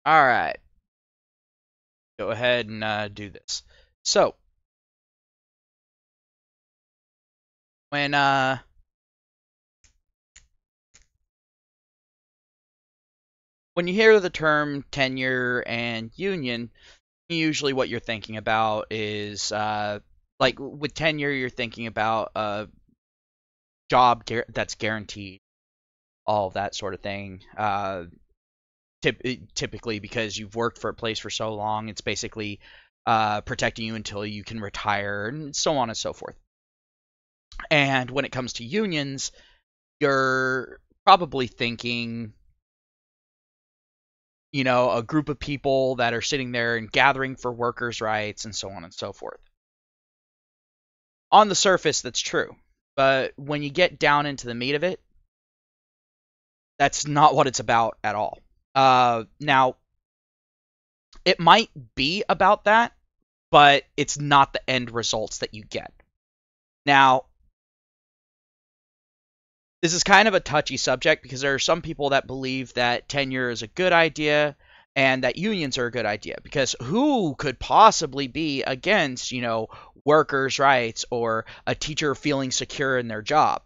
All right, go ahead and do this. So when uh, when you hear the term tenure and union, usually what you're thinking about is like with tenure, you're thinking about a job that's guaranteed, all of that sort of thing. Typically, because you've worked for a place for so long, it's basically protecting you until you can retire, and so on and so forth. And when it comes to unions, you're probably thinking, a group of people that are sitting there and gathering for workers' rights and so on and so forth. On the surface, that's true. But when you get down into the meat of it, that's not what it's about at all. Now, it might be about that, but it's not the end results that you get. Now, this is kind of a touchy subject because there are some people that believe that tenure is a good idea and that unions are a good idea, because who could possibly be against, workers' rights or a teacher feeling secure in their job?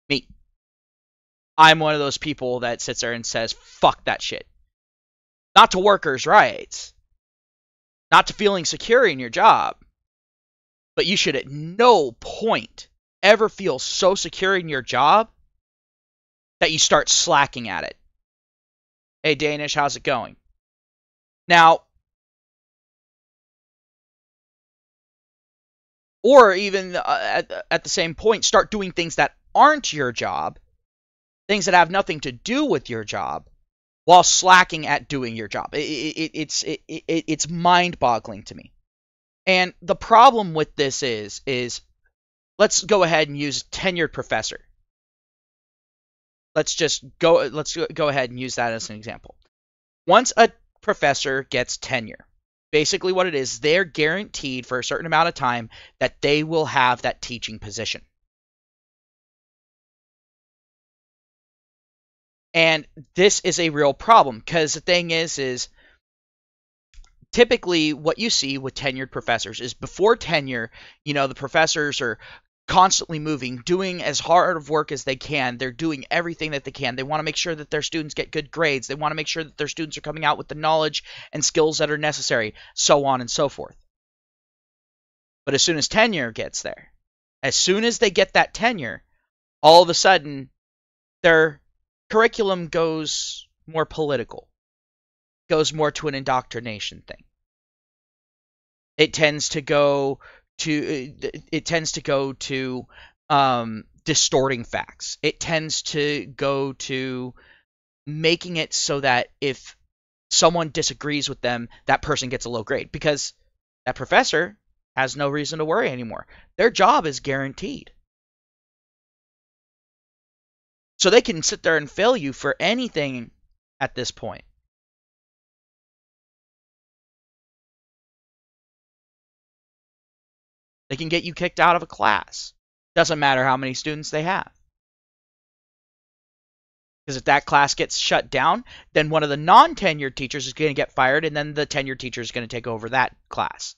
Me. I'm one of those people that sits there and says, fuck that shit. Not to workers' rights, not to feeling secure in your job, but you should at no point ever feel so secure in your job that you start slacking at it. Hey, Danish, how's it going? Now, or even at the same point, start doing things that aren't your job, things that have nothing to do with your job, while slacking at doing your job. It's mind-boggling to me. And the problem with this is let's go ahead and use tenured professor. Let's go ahead and use that as an example. Once a professor gets tenure, basically what it is, they're guaranteed for a certain amount of time that they will have that teaching position. And this is a real problem because the thing is typically what you see with tenured professors is before tenure, the professors are constantly moving, doing as hard of work as they can. They're doing everything that they can. They want to make sure that their students get good grades. They want to make sure that their students are coming out with the knowledge and skills that are necessary, so on and so forth. But as soon as tenure gets there, as soon as they get that tenure, all of a sudden their curriculum goes more political, goes more to an indoctrination thing. It tends to go to distorting facts. It tends to go to making it so that if someone disagrees with them, that person gets a low grade because that professor has no reason to worry anymore. Their job is guaranteed. So they can sit there and fail you for anything at this point. They can get you kicked out of a class. Doesn't matter how many students they have. Because if that class gets shut down, then one of the non-tenured teachers is going to get fired, and then the tenured teacher is going to take over that class.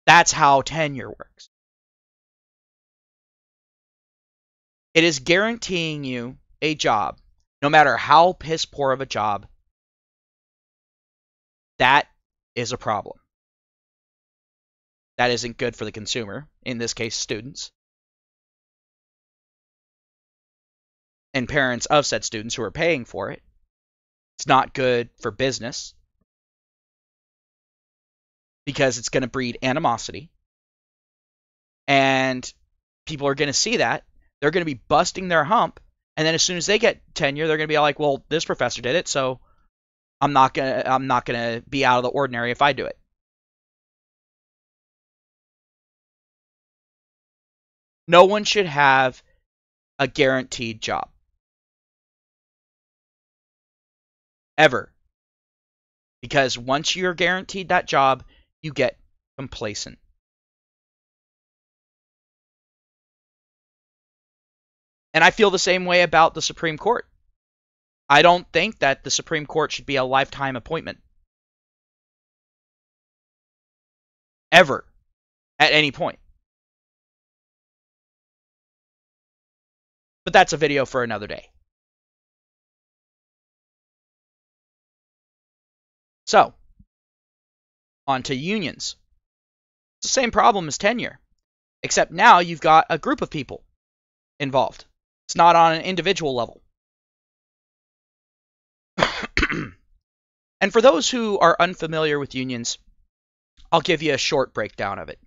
That's how tenure works. It is guaranteeing you a job, no matter how piss poor of a job. That is a problem. That isn't good for the consumer, in this case, students, and parents of said students who are paying for it. It's not good for business because it's going to breed animosity. And people are going to see that. They're going to be busting their hump. And then as soon as they get tenure, they're going to be like, well, this professor did it, so I'm not gonna be out of the ordinary if I do it. No one should have a guaranteed job. Ever. Because once you're guaranteed that job, you get complacent. And I feel the same way about the Supreme Court. I don't think that the Supreme Court should be a lifetime appointment. Ever. At any point. But that's a video for another day. So, on to unions. It's the same problem as tenure, except now you've got a group of people involved. It's not on an individual level. And for those who are unfamiliar with unions, I'll give you a short breakdown of it.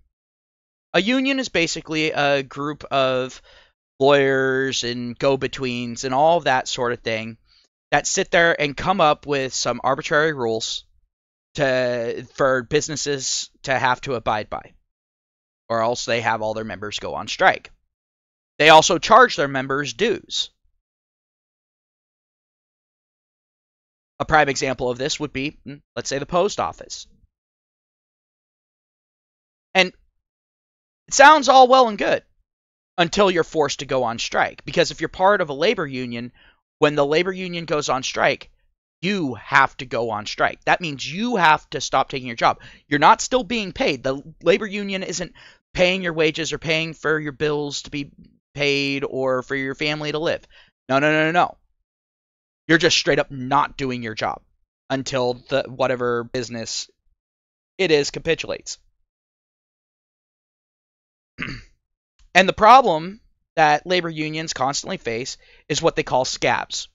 A union is basically a group of lawyers and go-betweens and all of that sort of thing that sit there and come up with some arbitrary rules for businesses to have to abide by, or else they have all their members go on strike. They also charge their members dues. A prime example of this would be, let's say, the post office. And it sounds all well and good until you're forced to go on strike. Because if you're part of a labor union, when the labor union goes on strike, you have to go on strike. That means you have to stop taking your job. You're not still being paid. The labor union isn't paying your wages or paying for your bills to be paid or for your family to live. No. You're just straight up not doing your job until the whatever business it is capitulates. And the problem that labor unions constantly face is what they call scabs.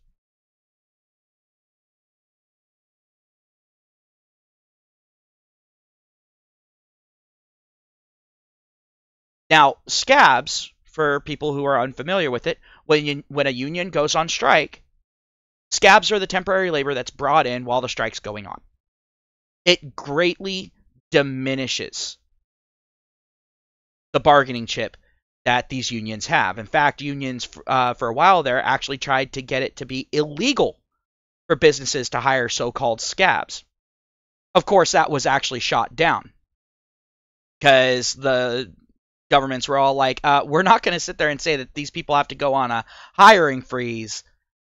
Now, scabs, for people who are unfamiliar with it, when a union goes on strike, scabs are the temporary labor that's brought in while the strike's going on. It greatly diminishes the bargaining chip that these unions have. In fact, unions for a while there actually tried to get it to be illegal for businesses to hire so-called scabs. Of course, that was actually shot down because the governments were all like, we're not going to sit there and say that these people have to go on a hiring freeze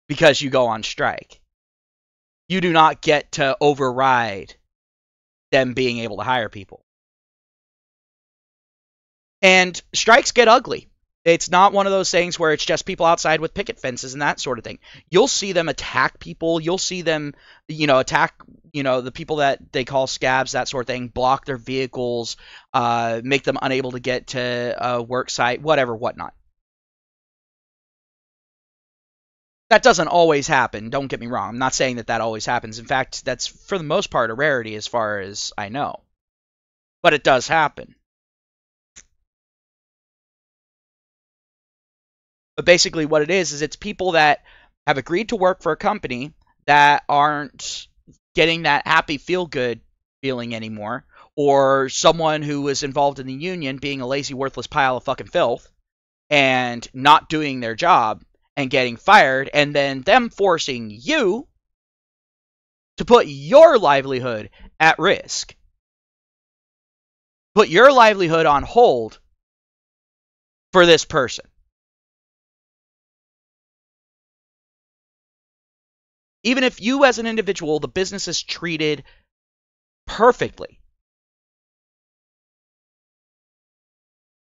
because you go on strike. You do not get to override them being able to hire people. And strikes get ugly. It's not one of those things where it's just people outside with picket fences and that sort of thing. You'll see them attack people. You'll see them, attack, the people that they call scabs, that sort of thing, block their vehicles, make them unable to get to a work site, whatever, whatnot. That doesn't always happen. Don't get me wrong. I'm not saying that always happens. In fact, that's for the most part a rarity as far as I know. But it does happen. But basically what it is it's people that have agreed to work for a company that aren't getting that happy feel-good feeling anymore, or someone who is involved in the union being a lazy, worthless pile of fucking filth and not doing their job and getting fired, and then them forcing you to put your livelihood at risk. Put your livelihood on hold for this person. Even if you as an individual, the business is treated perfectly,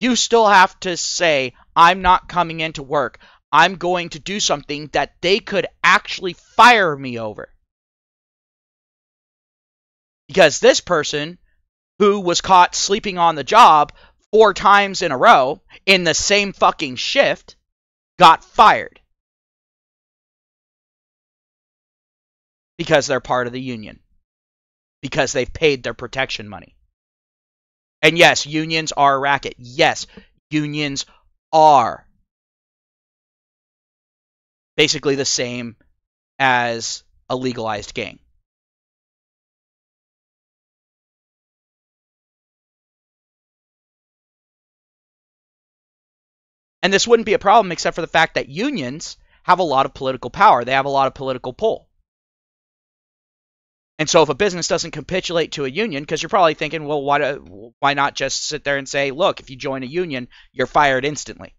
you still have to say, I'm not coming into work. I'm going to do something that they could actually fire me over. Because this person who was caught sleeping on the job 4 times in a row in the same fucking shift got fired. Because they're part of the union. Because they've paid their protection money. And yes, unions are a racket. Yes, unions are basically the same as a legalized gang. And this wouldn't be a problem except for the fact that unions have a lot of political power. They have a lot of political pull. And so if a business doesn't capitulate to a union, because you're probably thinking, well, why not just sit there and say, look, if you join a union, you're fired instantly.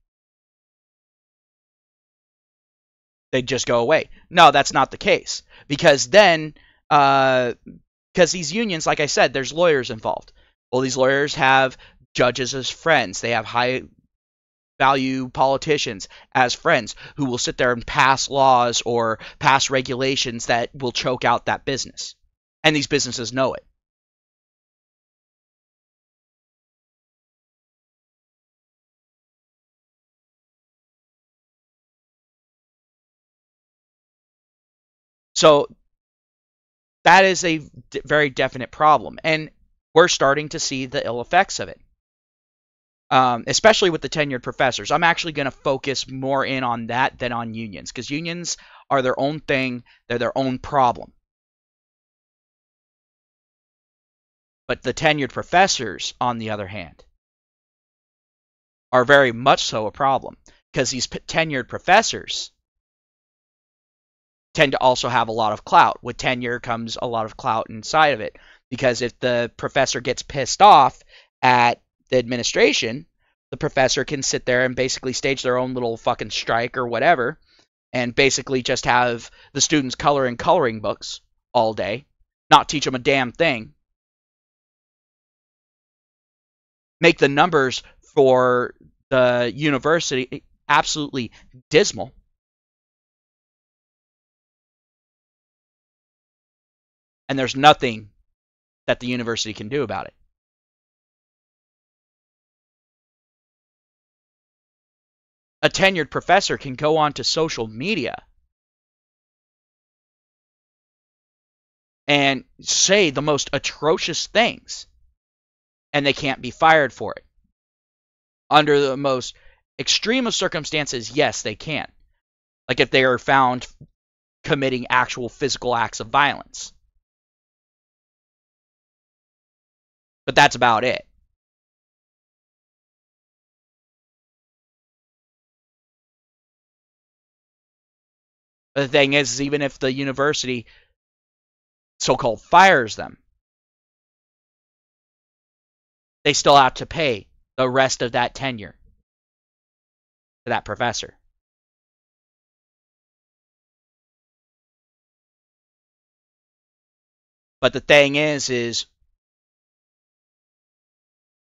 they'd just go away. No, that's not the case. Because then, because these unions, like I said, there's lawyers involved. Well, these lawyers have judges as friends. They have high value politicians as friends who will sit there and pass laws or pass regulations that will choke out that business. And these businesses know it. So that is a very definite problem. And we're starting to see the ill effects of it. Especially with the tenured professors. I'm actually going to focus more in on that than on unions, because unions are their own thing. They're their own problem. But the tenured professors, on the other hand, are very much so a problem, because these tenured professors tend to also have a lot of clout. With tenure comes a lot of clout inside of it, because if the professor gets pissed off at the administration, the professor can sit there and basically stage their own little fucking strike or whatever, and basically just have the students color in coloring books all day, not teach them a damn thing, make the numbers for the university absolutely dismal. And there's nothing that the university can do about it. A tenured professor can go onto social media and say the most atrocious things, and they can't be fired for it. Under the most extreme of circumstances, yes, they can. Like if they are found committing actual physical acts of violence. But that's about it. But the thing is even if the university so-called fires them, they still have to pay the rest of that tenure to that professor. But the thing is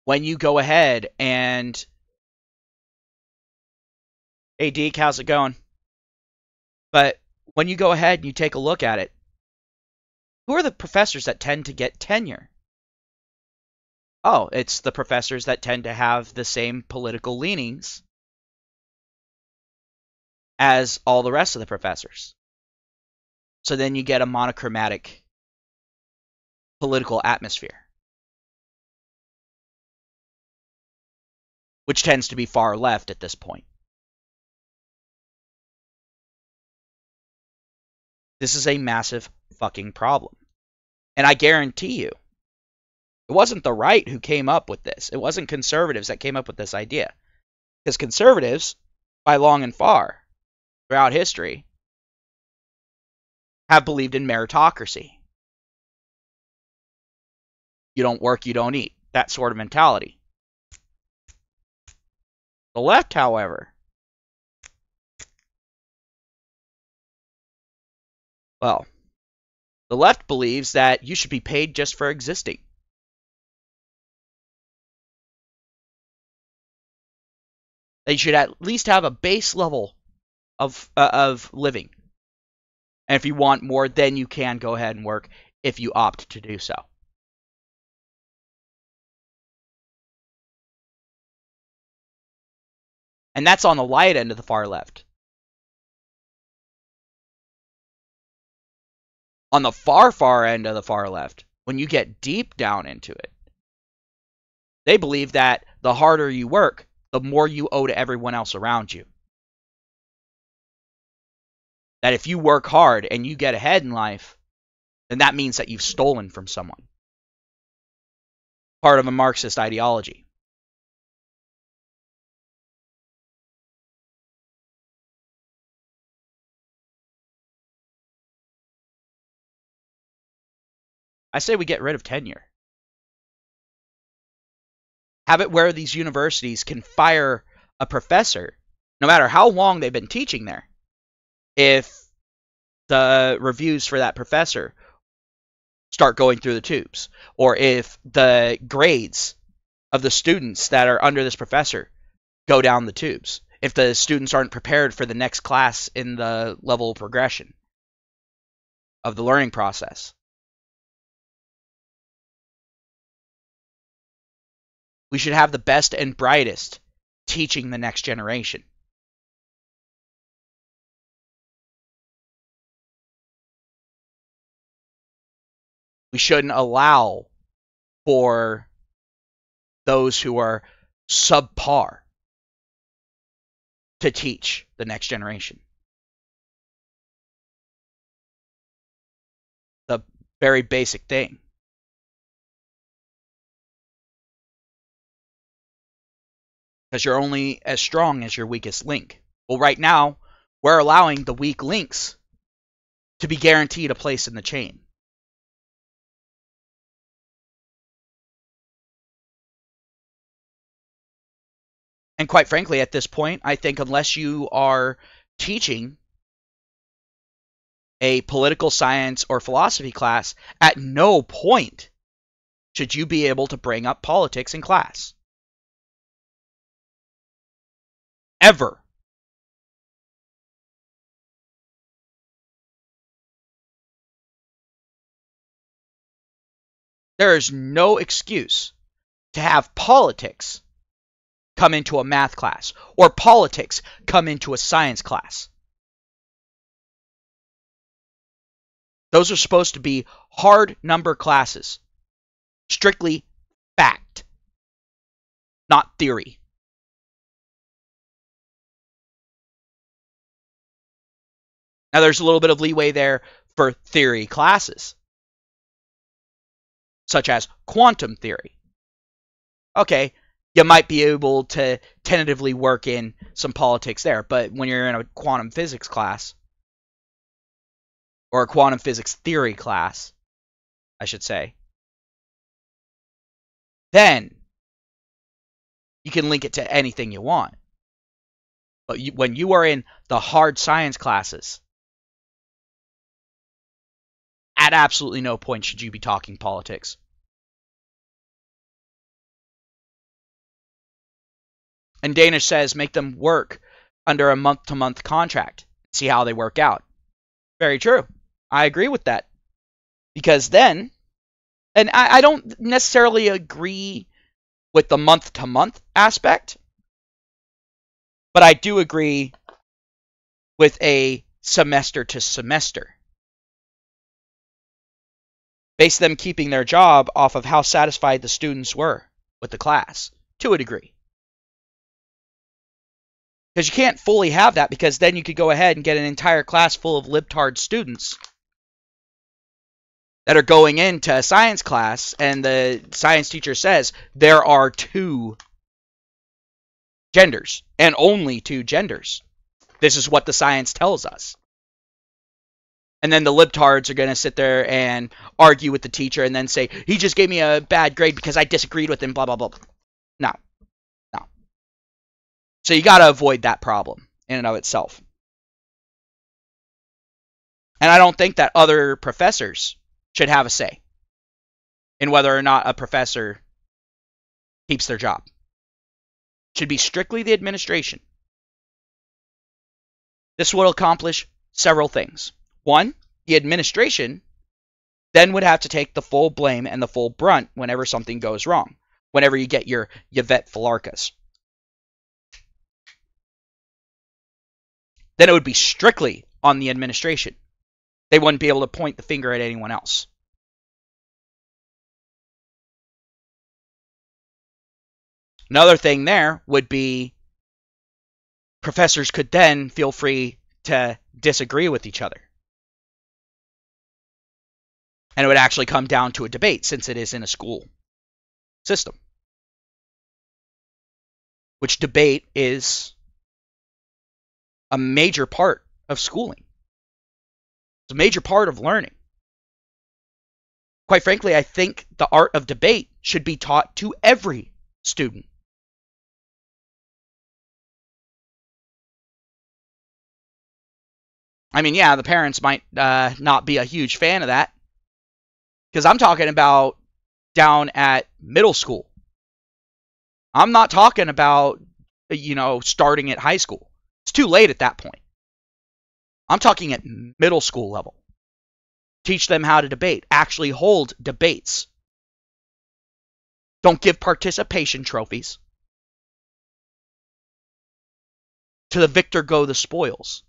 when you go ahead and, hey Deke, how's it going? But when you go ahead and you take a look at it, who are the professors that tend to get tenure? Oh, it's the professors that tend to have the same political leanings as all the rest of the professors. So then you get a monochromatic political atmosphere, which tends to be far left at this point. This is a massive fucking problem. And I guarantee you, it wasn't the right who came up with this. It wasn't conservatives that came up with this idea. Because conservatives, by long and far, throughout history, have believed in meritocracy. You don't work, you don't eat. That sort of mentality. The left, however, well, the left believes that you should be paid just for existing. That you should at least have a base level of living. And if you want more, then you can go ahead and work if you opt to do so. And that's on the light end of the far left. On the far, far end of the far left, when you get deep down into it, they believe that the harder you work, the more you owe to everyone else around you. That if you work hard and you get ahead in life, then that means that you've stolen from someone. Part of a Marxist ideology. I say we get rid of tenure. Have it where these universities can fire a professor, no matter how long they've been teaching there. if the reviews for that professor start going through the tubes, or if the grades of the students that are under this professor go down the tubes, if the students aren't prepared for the next class in the level of progression of the learning process. We should have the best and brightest teaching the next generation. We shouldn't allow for those who are subpar to teach the next generation. The very basic thing. Because you're only as strong as your weakest link. Well, right now, we're allowing the weak links to be guaranteed a place in the chain. And quite frankly, at this point, I think unless you are teaching a political science or philosophy class, at no point should you be able to bring up politics in class. Ever. There is no excuse to have politics come into a math class or politics come into a science class. Those are supposed to be hard number classes. Strictly fact, not theory. Now, there's a little bit of leeway there for theory classes, such as quantum theory. Okay, you might be able to tentatively work in some politics there, but when you're in a quantum physics class, or a quantum physics theory class, I should say, then you can link it to anything you want. But when you are in the hard science classes, at absolutely no point should you be talking politics. And Danish says make them work under a month-to-month contract. See how they work out. Very true. I agree with that. Because then, and I don't necessarily agree with the month-to-month aspect, but I do agree with a semester-to-semester. Base them keeping their job off of how satisfied the students were with the class, to a degree. Because you can't fully have that, because then you could go ahead and get an entire class full of libtard students that are going into a science class, and the science teacher says there are 2 genders, and only 2 genders. This is what the science tells us. And then the libtards are going to sit there and argue with the teacher and then say, he just gave me a bad grade because I disagreed with him, blah, blah, blah. No. No. So you got to avoid that problem in and of itself. And I don't think that other professors should have a say in whether or not a professor keeps their job. It should be strictly the administration. This will accomplish several things. 1, the administration then would have to take the full blame and the full brunt whenever something goes wrong, whenever you get your Yvette Falarkas. Then it would be strictly on the administration. They wouldn't be able to point the finger at anyone else. Another thing there would be professors could then feel free to disagree with each other. And it would actually come down to a debate, since it is in a school system. Which debate is a major part of schooling. It's a major part of learning. Quite frankly, I think the art of debate should be taught to every student. I mean, yeah, the parents might not be a huge fan of that, because I'm talking about down at middle school. I'm not talking about, starting at high school. It's too late at that point. I'm talking at middle school level. Teach them how to debate. Actually hold debates. Don't give participation trophies. To the victor go the spoils.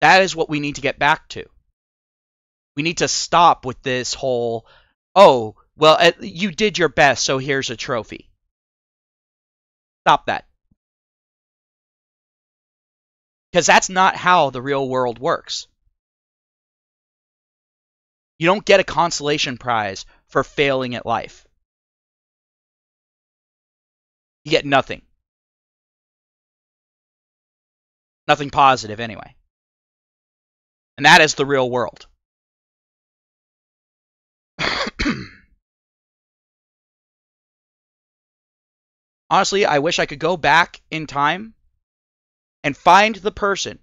That is what we need to get back to. We need to stop with this whole, oh, well, you did your best, so here's a trophy. Stop that. Because that's not how the real world works. You don't get a consolation prize for failing at life. You get nothing. Nothing positive, anyway. And that is the real world. Honestly, I wish I could go back in time and find the person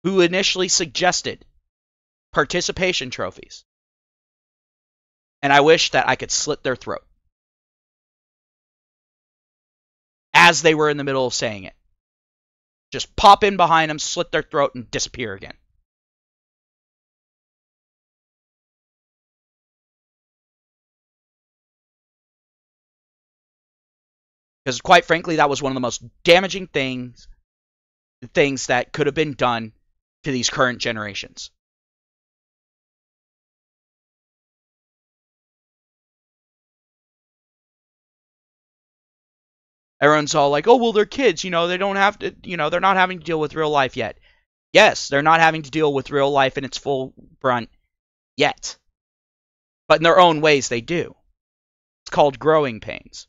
who initially suggested participation trophies. And I wish that I could slit their throat as they were in the middle of saying it. Just pop in behind them, slit their throat, and disappear again. Because quite frankly, that was one of the most damaging things that could have been done to these current generations. Everyone's all like, oh, well, they're kids, they don't have to, they're not having to deal with real life yet. Yes, they're not having to deal with real life in its full brunt yet. But in their own ways, they do. It's called growing pains.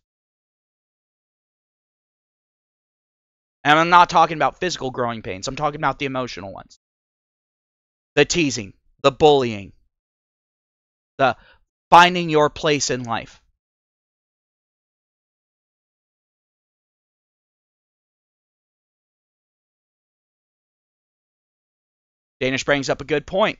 And I'm not talking about physical growing pains. I'm talking about the emotional ones. The teasing, the bullying, the finding your place in life. Danish brings up a good point.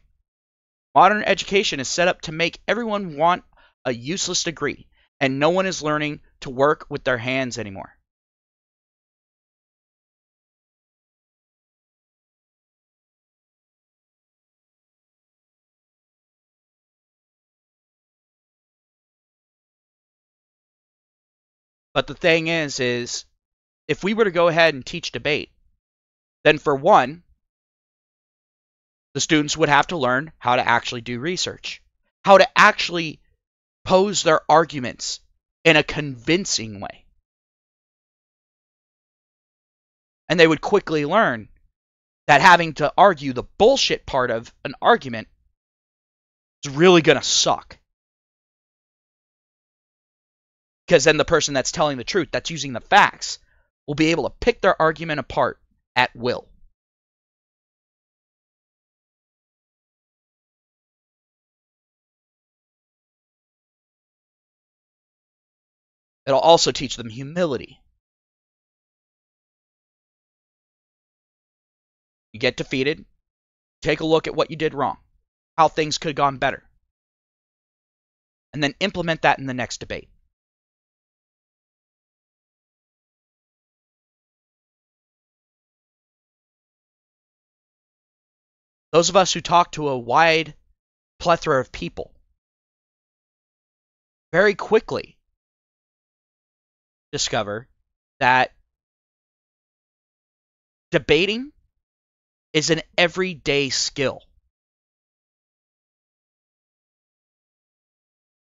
Modern education is set up to make everyone want a useless degree, and no one is learning to work with their hands anymore. But the thing is if we were to go ahead and teach debate, then for one, the students would have to learn how to actually do research, how to actually pose their arguments in a convincing way. And they would quickly learn that having to argue the bullshit part of an argument is really going to suck. Because then the person that's telling the truth, that's using the facts, will be able to pick their argument apart at will. It'll also teach them humility. You get defeated, take a look at what you did wrong, how things could have gone better, and then implement that in the next debate. Those of us who talk to a wide plethora of people very quickly discover that debating is an everyday skill.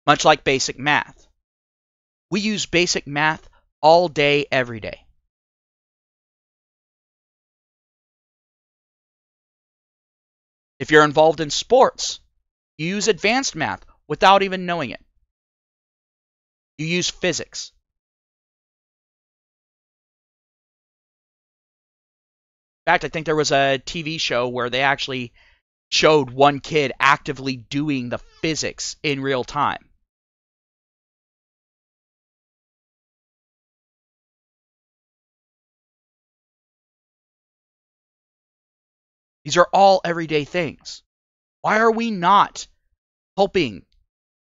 Much like basic math. We use basic math all day, every day. If you're involved in sports, you use advanced math without even knowing it. You use physics. fact, I think there was a TV show where they actually showed one kid actively doing the physics in real time. These are all everyday things. Why are we not helping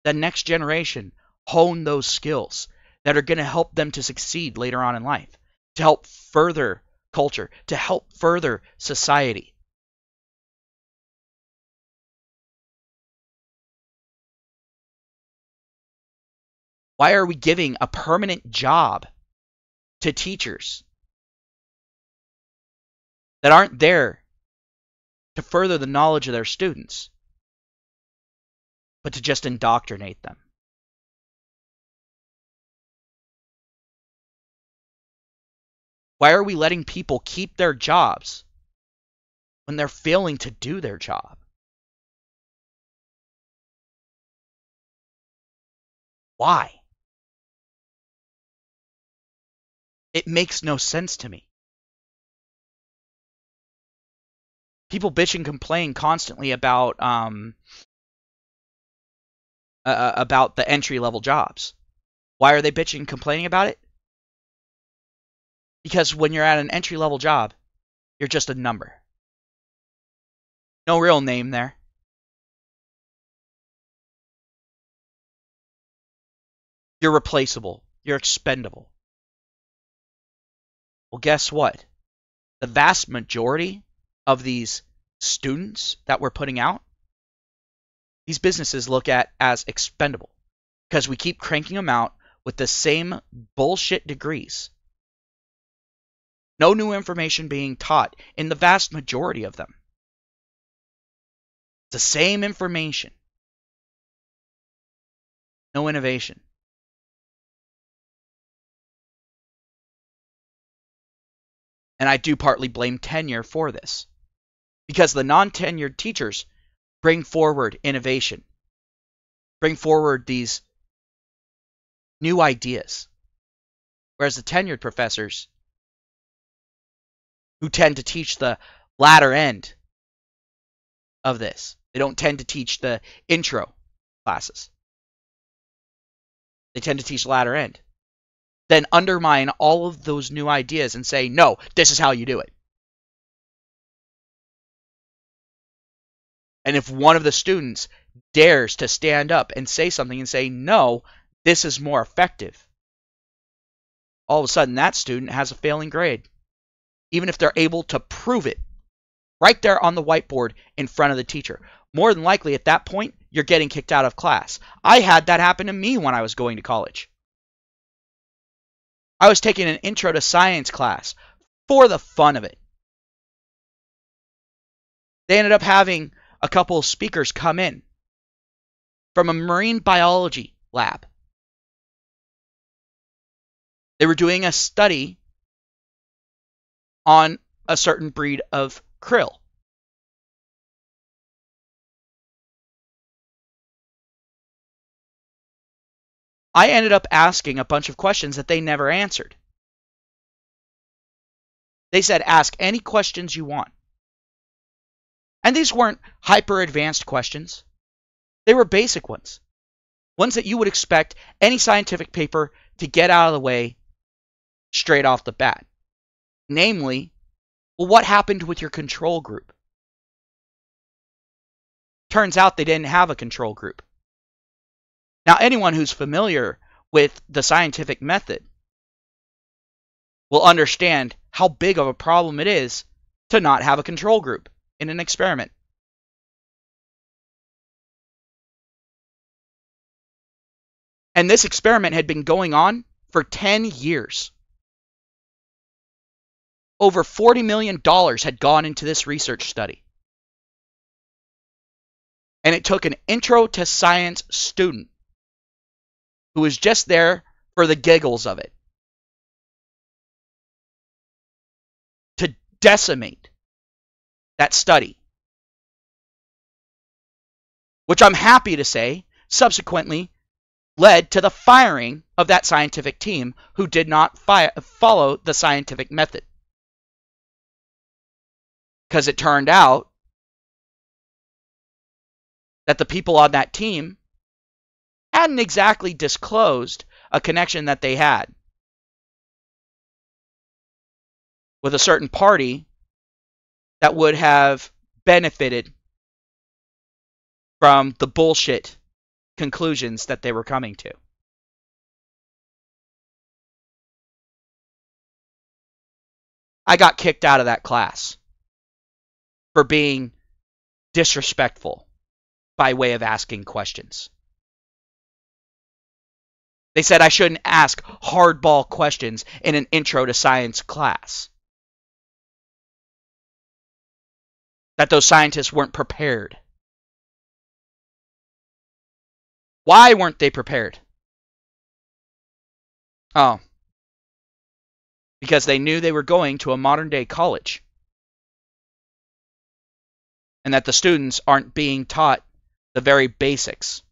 the next generation hone those skills that are going to help them to succeed later on in life, to help further culture, to help further society? Why are we giving a permanent job to teachers that aren't there to further the knowledge of their students, but to just indoctrinate them? Why are we letting people keep their jobs when they're failing to do their job? Why? It makes no sense to me. People bitch and complain constantly about the entry level jobs. Why are they bitching and complaining about it? Because when you're at an entry level job, you're just a number. No real name there. You're replaceable. You're expendable. Well, guess what? The vast majority of these students that we're putting out, these businesses look at as expendable because we keep cranking them out with the same bullshit degrees. No new information being taught in the vast majority of them. It's the same information. No innovation. And I do partly blame tenure for this, because the non-tenured teachers bring forward innovation, bring forward these new ideas, whereas the tenured professors, who tend to teach the latter end of this, they don't tend to teach the intro classes. They tend to teach latter end. Then undermine all of those new ideas and say, no, this is how you do it. And if one of the students dares to stand up and say something and say, no, this is more effective, all of a sudden that student has a failing grade, even if they're able to prove it right there on the whiteboard in front of the teacher. More than likely at that point, you're getting kicked out of class. I had that happen to me when I was going to college. I was taking an intro to science class for the fun of it. They ended up having a couple of speakers come in from a marine biology lab. They were doing a study on a certain breed of krill. I ended up asking a bunch of questions that they never answered. They said, ask any questions you want. And these weren't hyper advanced questions. They were basic ones. Ones that you would expect any scientific paper to get out of the way straight off the bat. Namely, well, what happened with your control group? Turns out they didn't have a control group. Now, anyone who's familiar with the scientific method will understand how big of a problem it is to not have a control group in an experiment. And this experiment had been going on for 10 years. Over $40 million had gone into this research study. And it took an intro to science student who was just there for the giggles of it to decimate that study. Which I'm happy to say subsequently led to the firing of that scientific team who did not follow the scientific method. because it turned out that the people on that team hadn't exactly disclosed a connection that they had with a certain party that would have benefited from the bullshit conclusions that they were coming to. I got kicked out of that class for being disrespectful by way of asking questions. They said I shouldn't ask hardball questions in an intro to science class. That those scientists weren't prepared. Why weren't they prepared? Oh, because they knew they were going to a modern day college and that the students aren't being taught the very basics.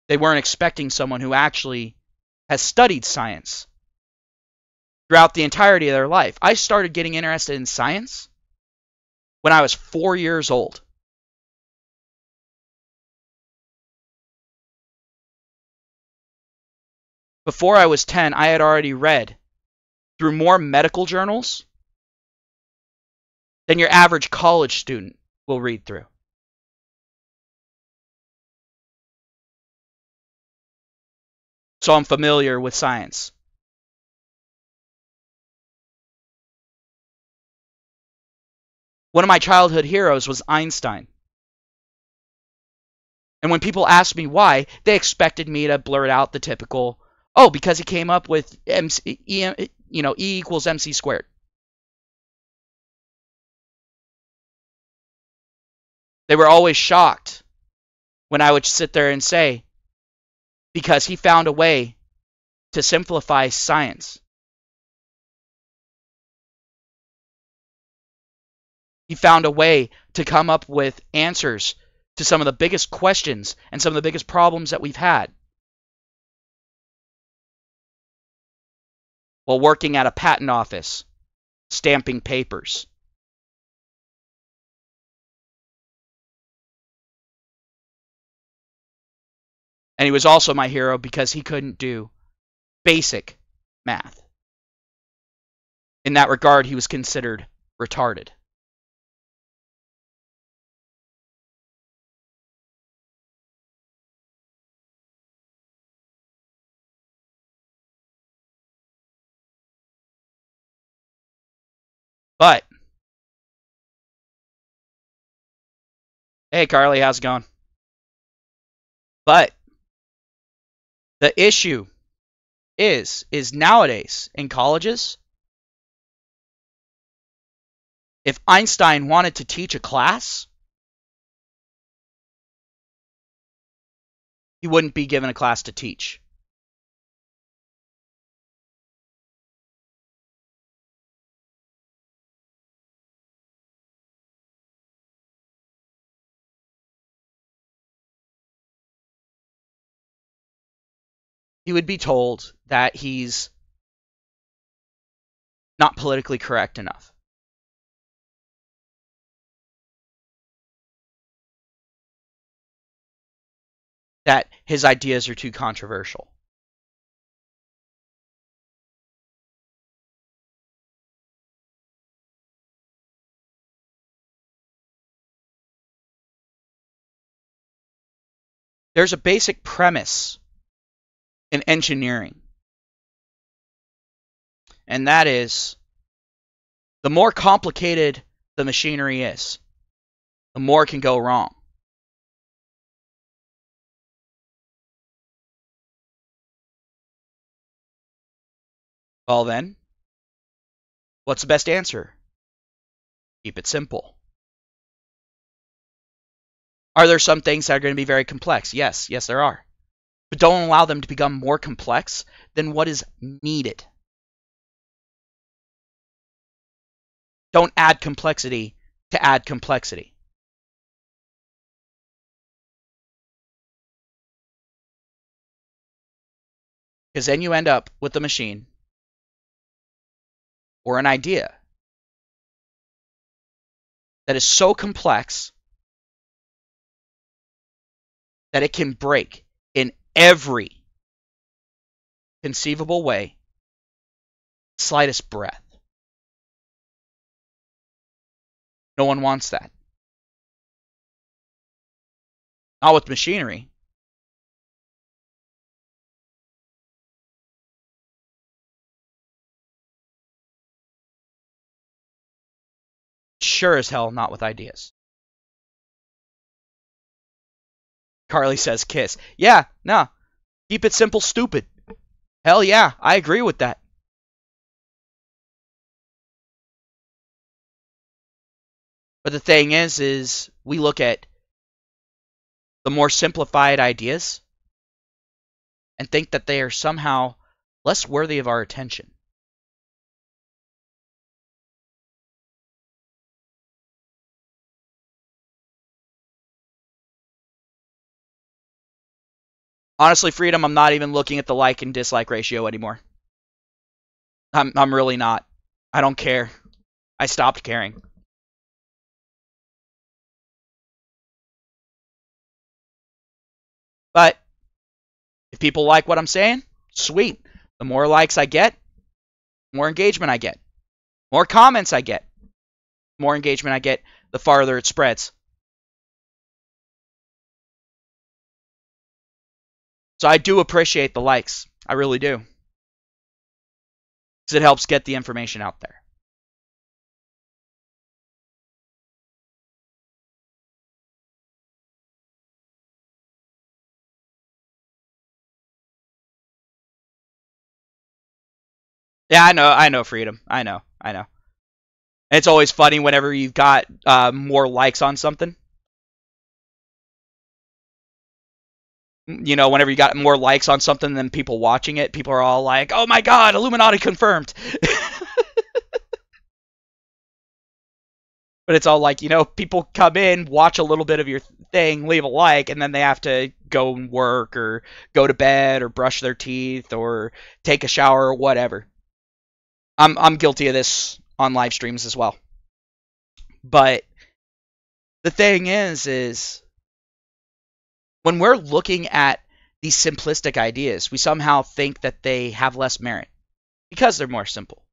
They weren't expecting someone who actually has studied science throughout the entirety of their life. I started getting interested in science when I was 4 years old. Before I was 10, I had already read through more medical journals than your average college student will read through. So I'm familiar with science. One of my childhood heroes was Einstein. And when people asked me why, they expected me to blurt out the typical, oh, because he came up with E equals mc squared. They were always shocked when I would sit there and say, because he found a way to simplify science. He found a way to come up with answers to some of the biggest questions and some of the biggest problems that we've had while working at a patent office, stamping papers. And he was also my hero because he couldn't do basic math. In that regard, he was considered retarded. But, hey Carly, how's it going? But, the issue is nowadays in colleges, if Einstein wanted to teach a class, he wouldn't be given a class to teach. He would be told that he's not politically correct enough. That his ideas are too controversial. There's a basic premise in engineering, and that is the more complicated the machinery is, the more it can go wrong. Well then, what's the best answer? Keep it simple. Are there some things that are going to be very complex? Yes, there are. But don't allow them to become more complex than what is needed. Don't add complexity to add complexity. Because then you end up with a machine or an idea that is so complex that it can break in every conceivable way, slightest breath. No one wants that. Not with machinery. Sure as hell not with ideas. Carly says kiss. Yeah, no. Keep it simple, stupid. Hell yeah, I agree with that. But the thing is we look at the more simplified ideas and think that they are somehow less worthy of our attention. Honestly, Freedom, I'm not even looking at the like and dislike ratio anymore. I'm really not. I don't care. I stopped caring. But if people like what I'm saying, sweet. The more likes I get, more engagement I get. More comments I get. More engagement I get, the farther it spreads. So I do appreciate the likes. I really do. Because it helps get the information out there. Yeah, I know, Freedom. I know. It's always funny whenever you've got more likes on something. You know, whenever you got more likes on something than people watching it, people are all like, oh my god, Illuminati confirmed. But it's all like, you know, people come in, watch a little bit of your thing, leave a like, and then they have to go and work or go to bed or brush their teeth or take a shower or whatever. I'm guilty of this on live streams as well. But the thing is when we're looking at these simplistic ideas, we somehow think that they have less merit because they're more simple.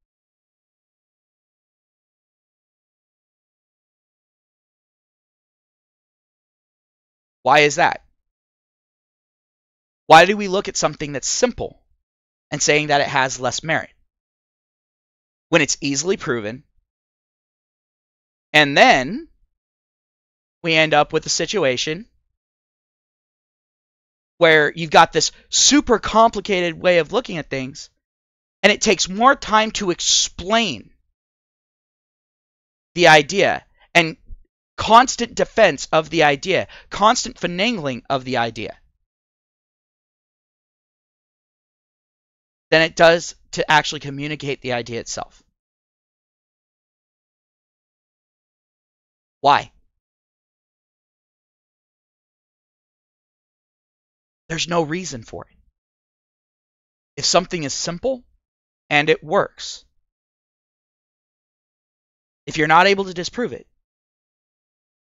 Why is that? Why do we look at something that's simple and saying that it has less merit when it's easily proven? And then we end up with a situation where you've got this super complicated way of looking at things, and it takes more time to explain the idea and constant defense of the idea, constant finagling of the idea, than it does to actually communicate the idea itself. Why? There's no reason for it. If something is simple and it works, if you're not able to disprove it,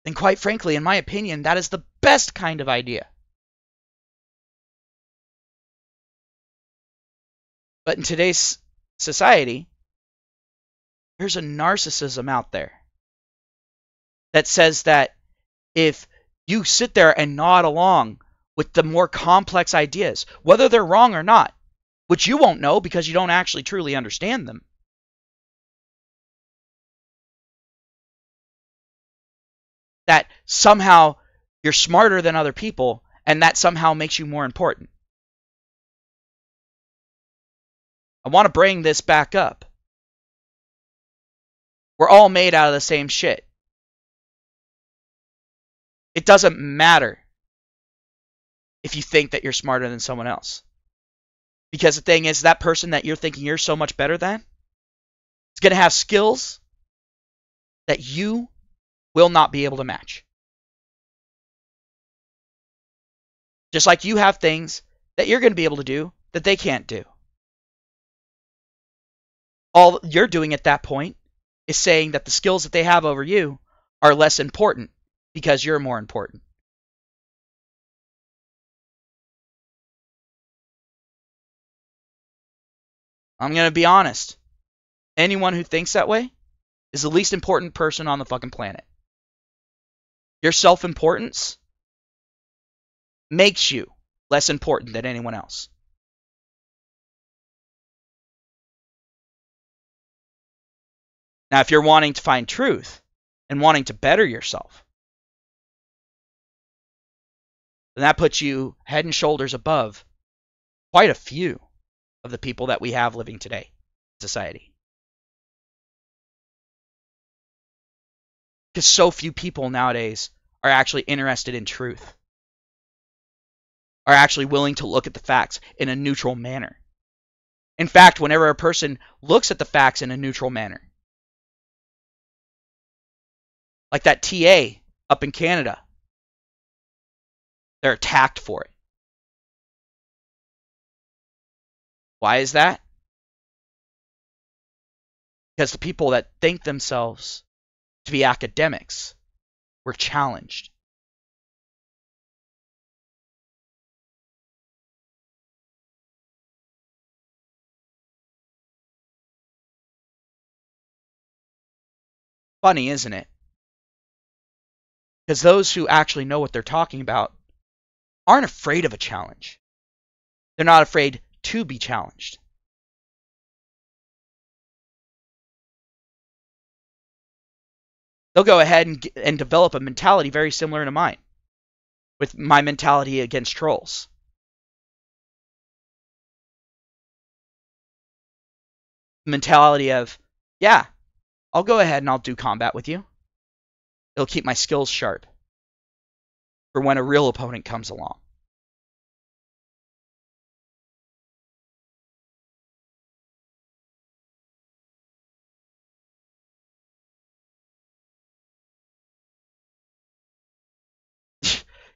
then quite frankly, in my opinion, that is the best kind of idea. But in today's society, there's a narcissism out there that says that if you sit there and nod along with the more complex ideas, whether they're wrong or not, which you won't know because you don't actually truly understand them, that somehow you're smarter than other people and that somehow makes you more important. I want to bring this back up. We're all made out of the same shit. It doesn't matter if you think that you're smarter than someone else. Because the thing is, that person that you're thinking you're so much better than is going to have skills that you will not be able to match. Just like you have things that you're going to be able to do that they can't do. All you're doing at that point is saying that the skills that they have over you are less important because you're more important. I'm going to be honest. Anyone who thinks that way is the least important person on the fucking planet. Your self-importance makes you less important than anyone else. Now, if you're wanting to find truth and wanting to better yourself, then that puts you head and shoulders above quite a few of the people that we have living today in society. Because so few people nowadays are actually interested in truth, are actually willing to look at the facts in a neutral manner. In fact, whenever a person looks at the facts in a neutral manner, like that TA up in Canada, they're attacked for it. Why is that? Because the people that think themselves to be academics were challenged. Funny, isn't it? Because those who actually know what they're talking about aren't afraid of a challenge. They're not afraid to be challenged. They'll go ahead and develop a mentality very similar to mine, with my mentality against trolls. Mentality of, yeah, I'll go ahead and I'll do combat with you. It'll keep my skills sharp for when a real opponent comes along.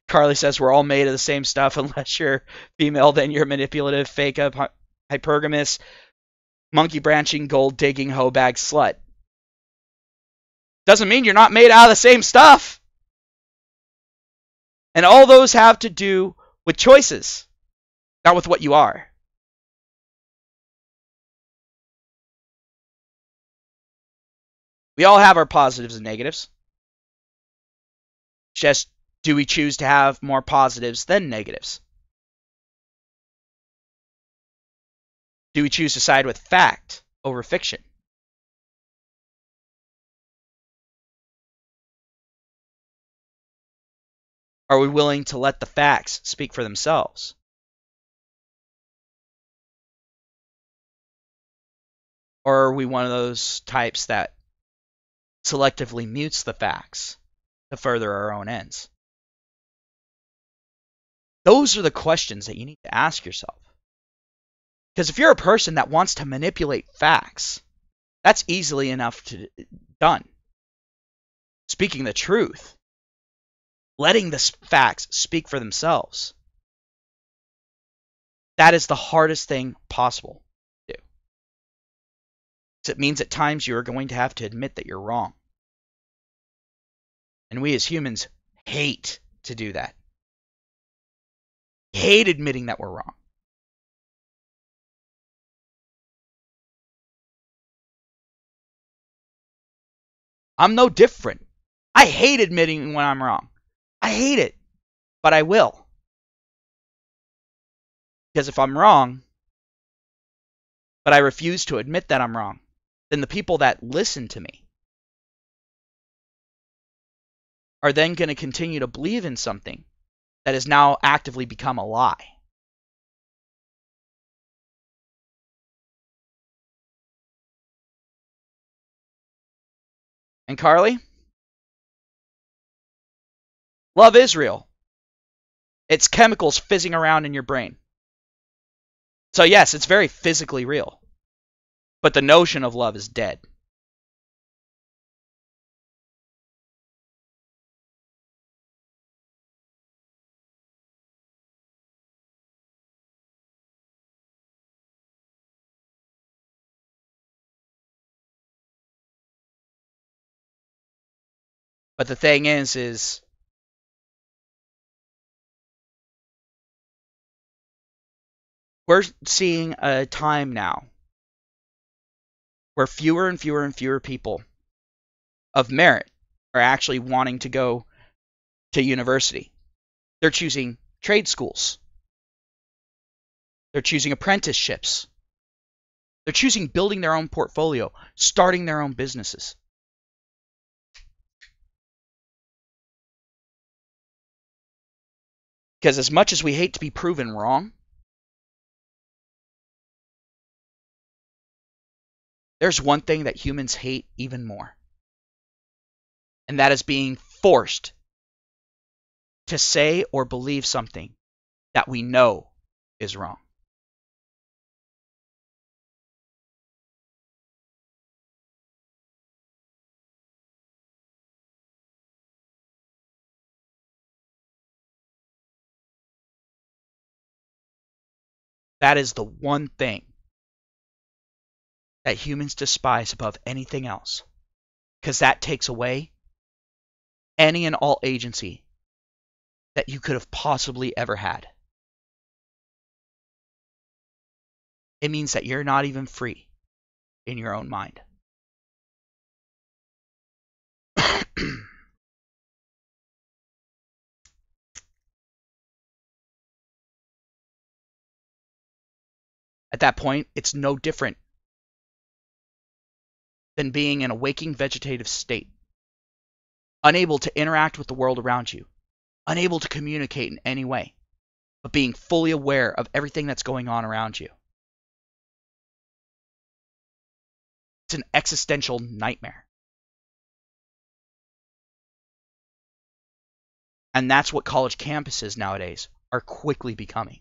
Carly says we're all made of the same stuff. Unless you're female, then you're manipulative, fake up, hypergamous, monkey branching, gold digging, hoe bag slut. Doesn't mean you're not made out of the same stuff. And all those have to do with choices, not with what you are. We all have our positives and negatives. Just, do we choose to have more positives than negatives? Do we choose to side with fact over fiction? Are we willing to let the facts speak for themselves? Or are we one of those types that selectively mutes the facts to further our own ends? Those are the questions that you need to ask yourself. Because if you're a person that wants to manipulate facts, that's easily enough to done. Speaking the truth, letting the facts speak for themselves, that is the hardest thing possible to do. It means at times you are going to have to admit that you're wrong. And we as humans hate to do that. Hate admitting that we're wrong. I'm no different. I hate admitting when I'm wrong. I hate it, but I will. Because if I'm wrong, but I refuse to admit that I'm wrong, then the people that listen to me are then going to continue to believe in something that has now actively become a lie. And Carly, love is real. It's chemicals fizzing around in your brain. So yes, it's very physically real. But the notion of love is dead. But the thing is we're seeing a time now where fewer and fewer and fewer people of merit are actually wanting to go to university. They're choosing trade schools. They're choosing apprenticeships. They're choosing building their own portfolio, starting their own businesses. Because as much as we hate to be proven wrong, there's one thing that humans hate even more. And that is being forced to say or believe something that we know is wrong. That is the one thing that humans despise above anything else, because that takes away any and all agency that you could have possibly ever had. It means that you're not even free in your own mind. At that point, it's no different than being in a waking vegetative state, unable to interact with the world around you, unable to communicate in any way, but being fully aware of everything that's going on around you. It's an existential nightmare. And that's what college campuses nowadays are quickly becoming,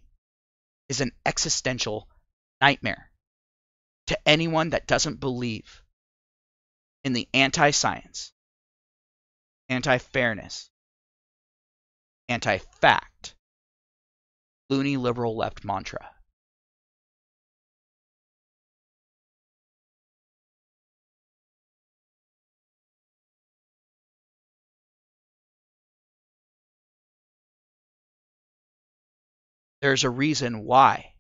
is an existential nightmare to anyone that doesn't believe in the anti-science, anti-fairness, anti-fact, loony liberal left mantra. There's a reason why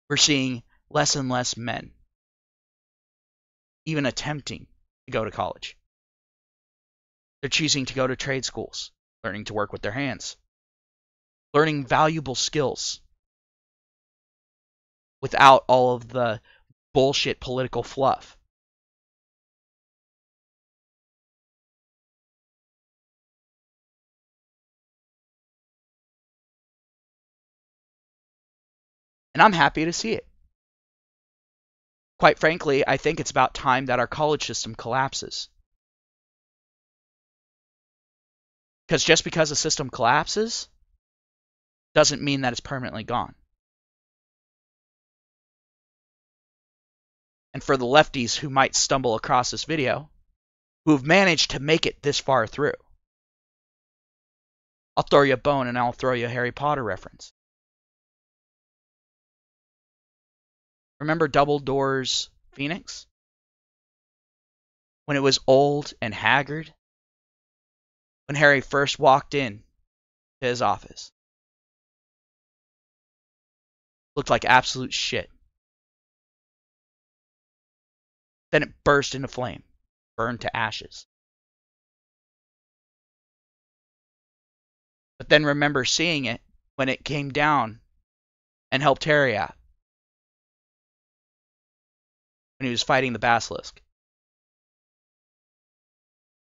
we're seeing less and less men even attempting to go to college. They're choosing to go to trade schools, learning to work with their hands, learning valuable skills without all of the bullshit political fluff. And I'm happy to see it. Quite frankly, I think it's about time that our college system collapses. Because just because a system collapses doesn't mean that it's permanently gone. And for the lefties who might stumble across this video, who have managed to make it this far through, I'll throw you a bone and I'll throw you a Harry Potter reference. Remember Dumbledore's Phoenix? When it was old and haggard? When Harry first walked in to his office. Looked like absolute shit. Then it burst into flame, burned to ashes. But then remember seeing it when it came down and helped Harry out. When he was fighting the basilisk.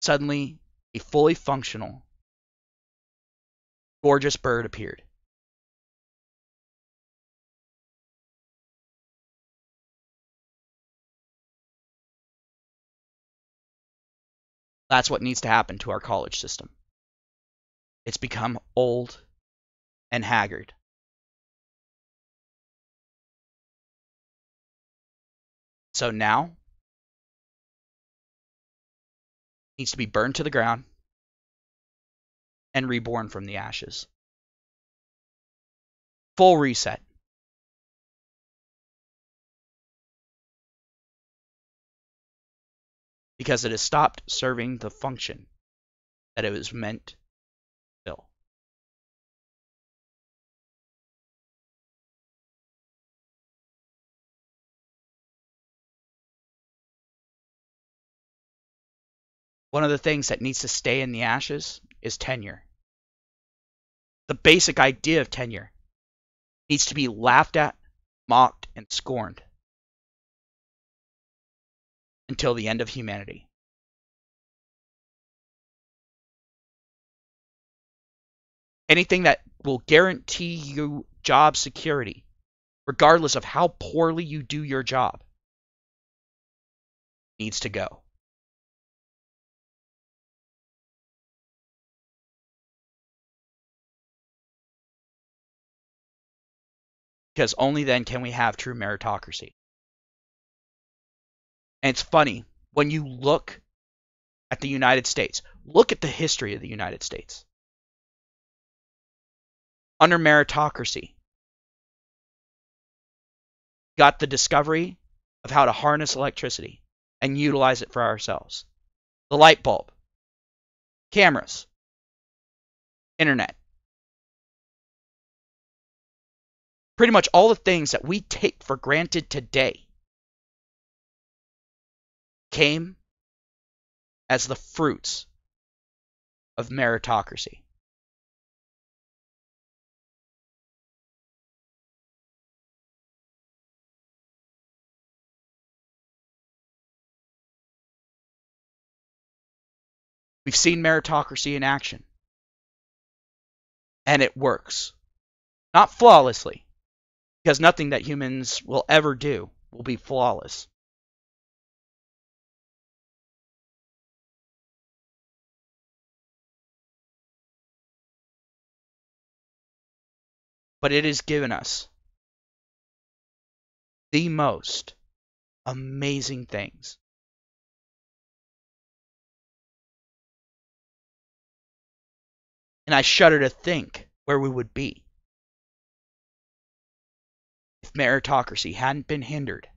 Suddenly, a fully functional, gorgeous bird appeared. That's what needs to happen to our college system. It's become old and haggard. So now, it needs to be burned to the ground and reborn from the ashes. Full reset. Because it has stopped serving the function that it was meant to fill. One of the things that needs to stay in the ashes is tenure. The basic idea of tenure needs to be laughed at, mocked, and scorned until the end of humanity. Anything that will guarantee you job security, regardless of how poorly you do your job, needs to go. Because only then can we have true meritocracy. And it's funny, when you look at the United States, look at the history of the United States. Under meritocracy, got the discovery of how to harness electricity and utilize it for ourselves. The light bulb, cameras, internet. Pretty much all the things that we take for granted today came as the fruits of meritocracy. We've seen meritocracy in action, and it works. Not flawlessly, because nothing that humans will ever do will be flawless. But it has given us the most amazing things. And I shudder to think where we would be if meritocracy hadn't been hindered.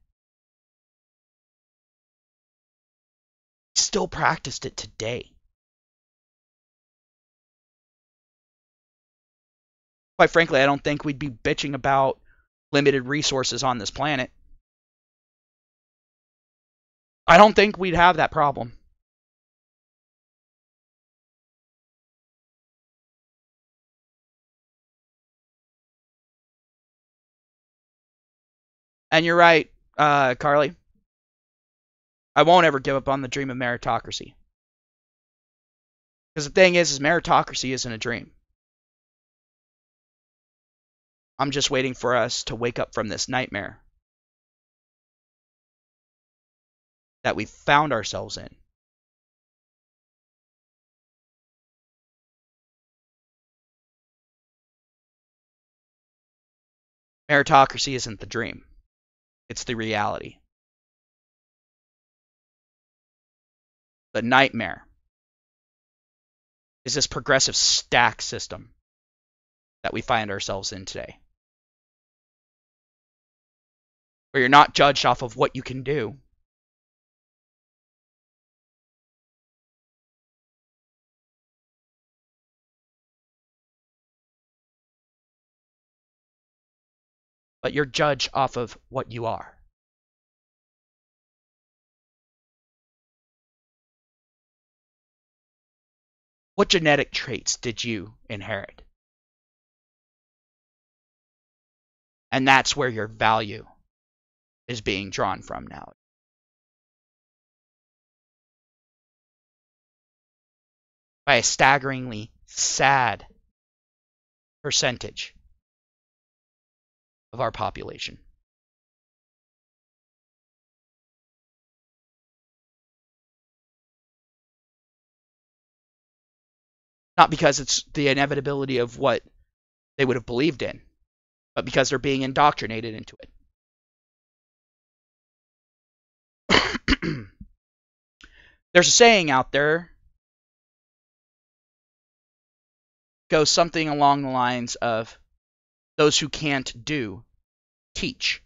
Still practiced it today. Quite frankly, I don't think we'd be bitching about limited resources on this planet. I don't think we'd have that problem. And you're right, Carly. I won't ever give up on the dream of meritocracy. Because the thing is meritocracy isn't a dream. I'm just waiting for us to wake up from this nightmare that we found ourselves in. Meritocracy isn't the dream. It's the reality. The nightmare is this progressive stack system that we find ourselves in today. Where you're not judged off of what you can do, but you're judged off of what you are. What genetic traits did you inherit? And that's where your value is being drawn from now. By a staggeringly sad percentage of our population. Not because it's the inevitability of what they would have believed in, but because they're being indoctrinated into it. There's a saying out there, goes something along the lines of, those who can't do, teach.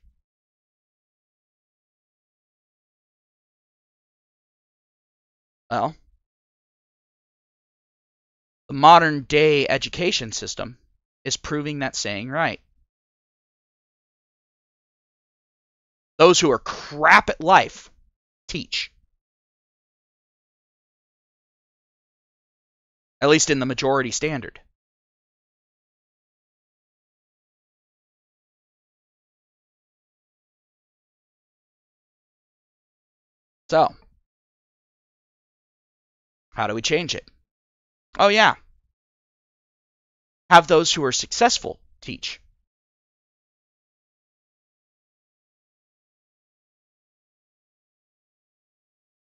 Well, modern day education system is proving that saying right. Those who are crap at life teach. At least in the majority standard. So, how do we change it? Oh, yeah. Have those who are successful teach.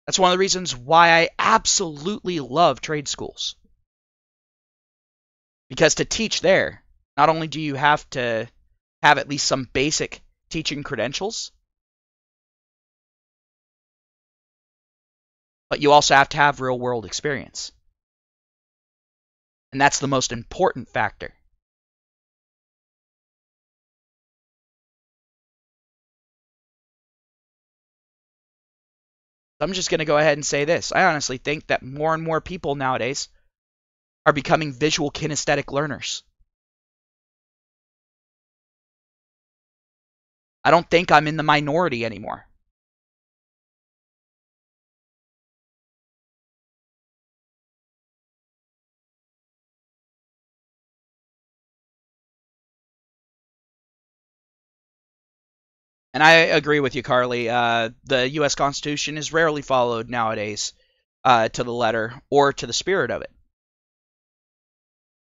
That's one of the reasons why I absolutely love trade schools. Because to teach there, not only do you have to have at least some basic teaching credentials, but you also have to have real world experience. And that's the most important factor. I'm just going to go ahead and say this. I honestly think that more and more people nowadays are becoming visual kinesthetic learners. I don't think I'm in the minority anymore. And I agree with you, Carly. The U.S. Constitution is rarely followed nowadays to the letter or to the spirit of it.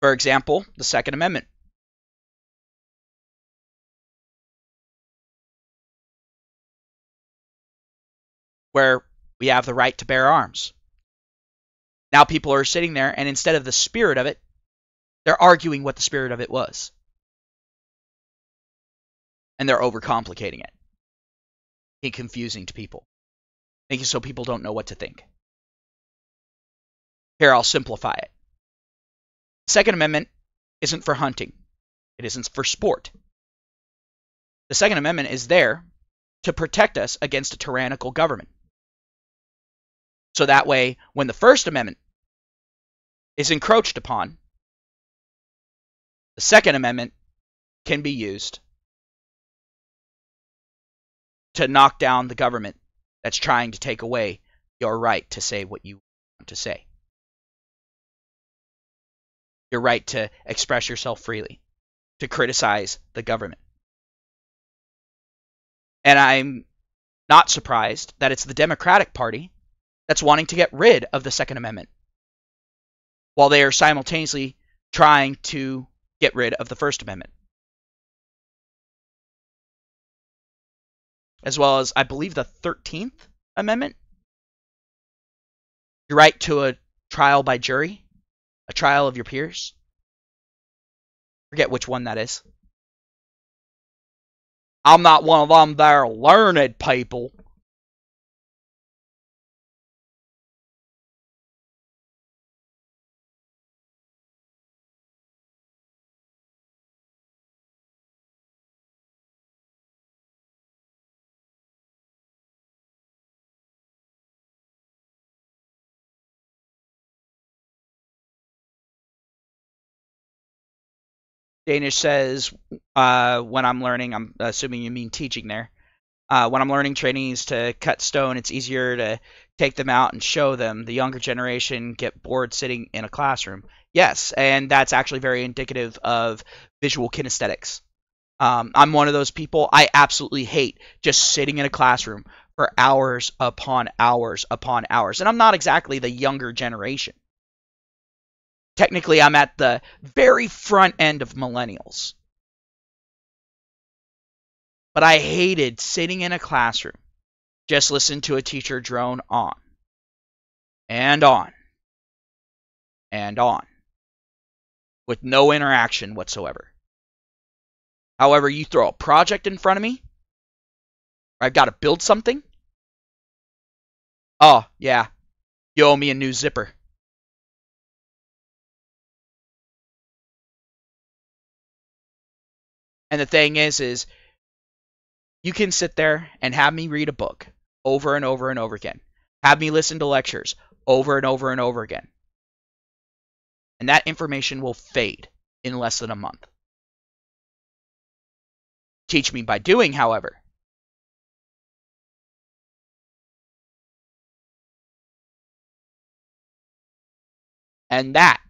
For example, the Second Amendment. Where we have the right to bear arms. Now people are sitting there, and instead of the spirit of it, they're arguing what the spirit of it was. And they're overcomplicating it. It's confusing to people. Making so people don't know what to think. Here, I'll simplify it. The Second Amendment isn't for hunting. It isn't for sport. The Second Amendment is there to protect us against a tyrannical government. So that way, when the First Amendment is encroached upon, the Second Amendment can be used to knock down the government that's trying to take away your right to say what you want to say. Your right to express yourself freely, to criticize the government. And I'm not surprised that it's the Democratic Party that's wanting to get rid of the Second Amendment, while they are simultaneously trying to get rid of the First Amendment. As well as, I believe, the 13th Amendment. Your right to a trial by jury, a trial of your peers. Forget which one that is. I'm not one of them there learned people. Danish says, when I'm learning, I'm assuming you mean teaching there. When I'm learning trainees to cut stone, it's easier to take them out and show them. The younger generation get bored sitting in a classroom. Yes, and that's actually very indicative of visual kinesthetics. I'm one of those people. I absolutely hate just sitting in a classroom for hours upon hours upon hours. And I'm not exactly the younger generation. Technically, I'm at the very front end of millennials. But I hated sitting in a classroom, just listen to a teacher drone on, and on, and on, with no interaction whatsoever. However, you throw a project in front of me, or I've got to build something. Oh, yeah, you owe me a new zipper. And the thing is you can sit there and have me read a book over and over and over again. Have me listen to lectures over and over and over again. And that information will fade in less than a month. Teach me by doing, however. And that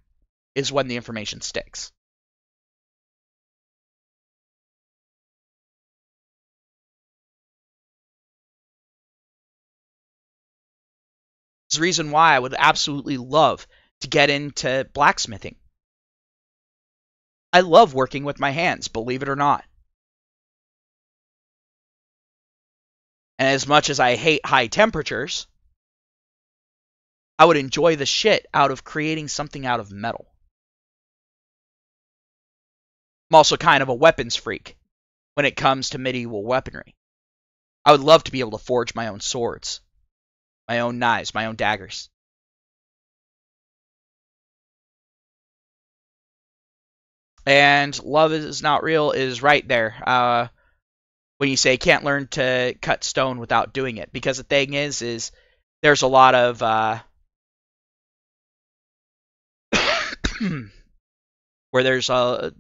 is when the information sticks. It's the reason why I would absolutely love to get into blacksmithing. I love working with my hands, believe it or not. And as much as I hate high temperatures, I would enjoy the shit out of creating something out of metal. I'm also kind of a weapons freak when it comes to medieval weaponry. I would love to be able to forge my own swords, my own knives, my own daggers. And love is not real is right there. When you say can't learn to cut stone without doing it, because the thing is there's a lot of where there's a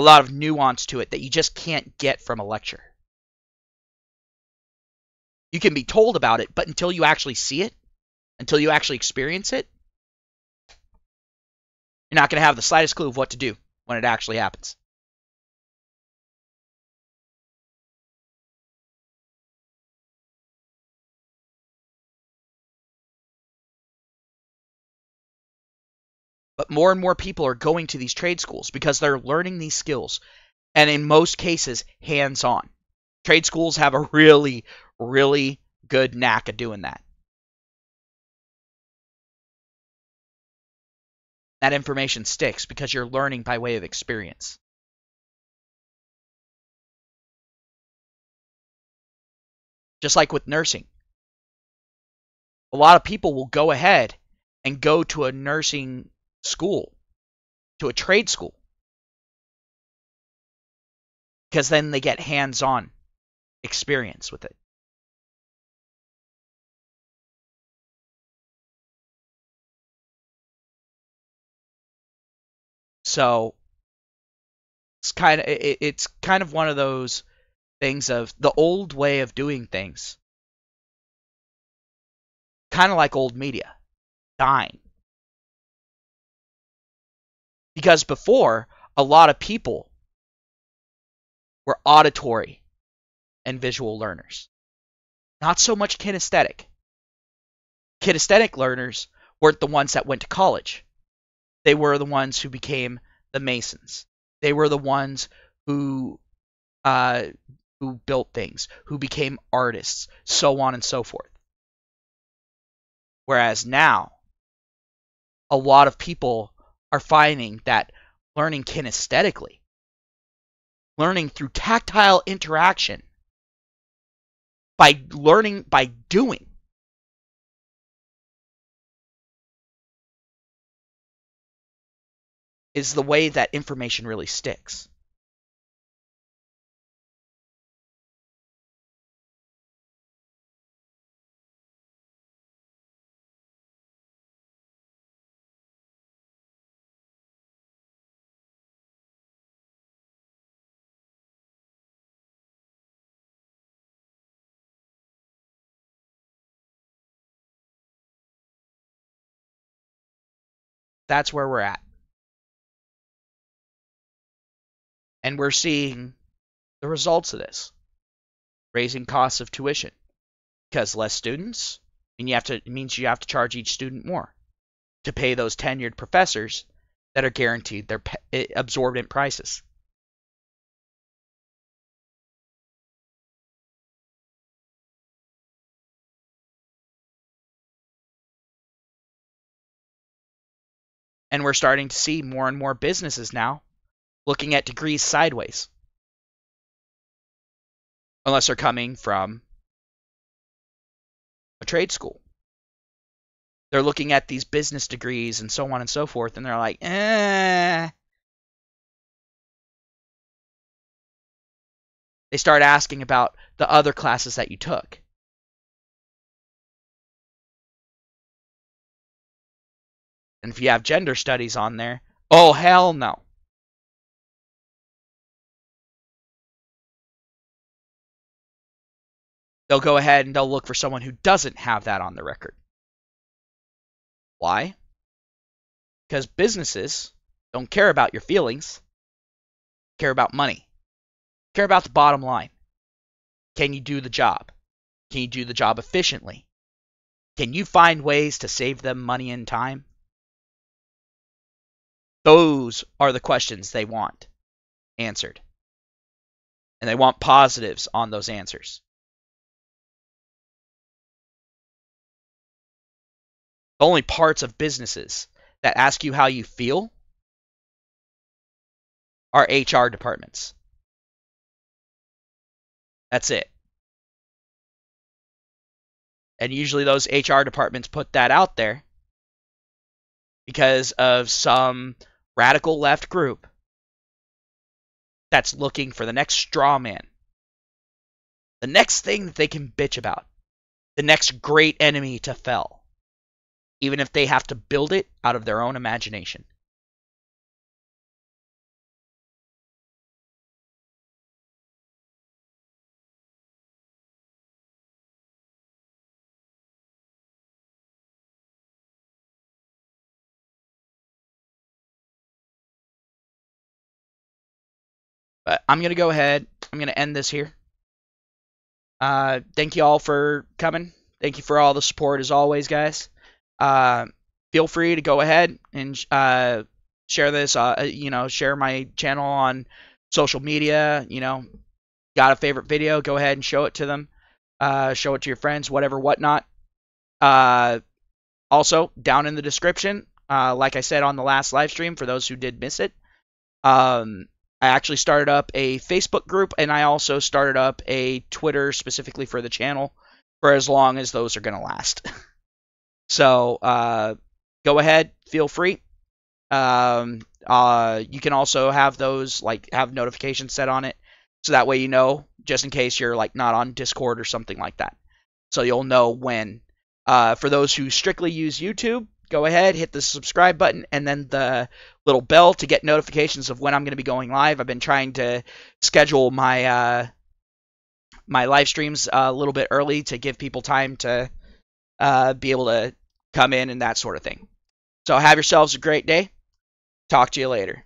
lot of nuance to it that you just can't get from a lecture. You can be told about it, but until you actually see it, until you actually experience it, you're not going to have the slightest clue of what to do when it actually happens. But more and more people are going to these trade schools because they're learning these skills, and in most cases, hands-on. Trade schools have a really, really good knack of doing that. That information sticks because you're learning by way of experience. Just like with nursing. A lot of people will go ahead and go to a nursing school, to a trade school, because then they get hands-on experience with it. So it's kind of one of those things of the old way of doing things, kind of like old media, dying. Because before, a lot of people were auditory and visual learners, not so much kinesthetic. Kinesthetic learners weren't the ones that went to college. They were the ones who became the masons. They were the ones who built things, who became artists, so on and so forth. Whereas now, a lot of people are finding that learning kinesthetically, learning through tactile interaction, by learning by doing, is the way that information really sticks. That's where we're at. And we're seeing the results of this. Raising costs of tuition. Because less students, and it means you have to charge each student more to pay those tenured professors that are guaranteed their absorbent prices. And we're starting to see more and more businesses now looking at degrees sideways. Unless they're coming from a trade school. They're looking at these business degrees and so on and so forth, and they're like, eh. They start asking about the other classes that you took. And if you have gender studies on there, oh, hell no. They'll go ahead and they'll look for someone who doesn't have that on the record. Why? Because businesses don't care about your feelings, care about money, care about the bottom line. Can you do the job? Can you do the job efficiently? Can you find ways to save them money and time? Those are the questions they want answered. And they want positives on those answers. The only parts of businesses that ask you how you feel are HR departments. That's it. And usually those HR departments put that out there because of some radical left group that's looking for the next straw man, the next thing that they can bitch about, the next great enemy to fell, even if they have to build it out of their own imagination. But I'm going to go ahead. I'm going to end this here. Thank you all for coming. Thank you for all the support as always, guys. Feel free to go ahead and share this. Share my channel on social media. Got a favorite video? Go ahead and show it to them. Show it to your friends, whatever, whatnot. Also, down in the description, like I said on the last live stream, for those who did miss it, I actually started up a Facebook group, and I also started up a Twitter specifically for the channel for as long as those are going to last. So go ahead, feel free. You can also have those, have notifications set on it, so that way you know, just in case you're not on Discord or something like that. So you'll know when. For those who strictly use YouTube, go ahead, hit the subscribe button, and then the little bell to get notifications of when I'm going to be going live. I've been trying to schedule my my live streams a little bit early to give people time to be able to come in and that sort of thing. So have yourselves a great day. Talk to you later.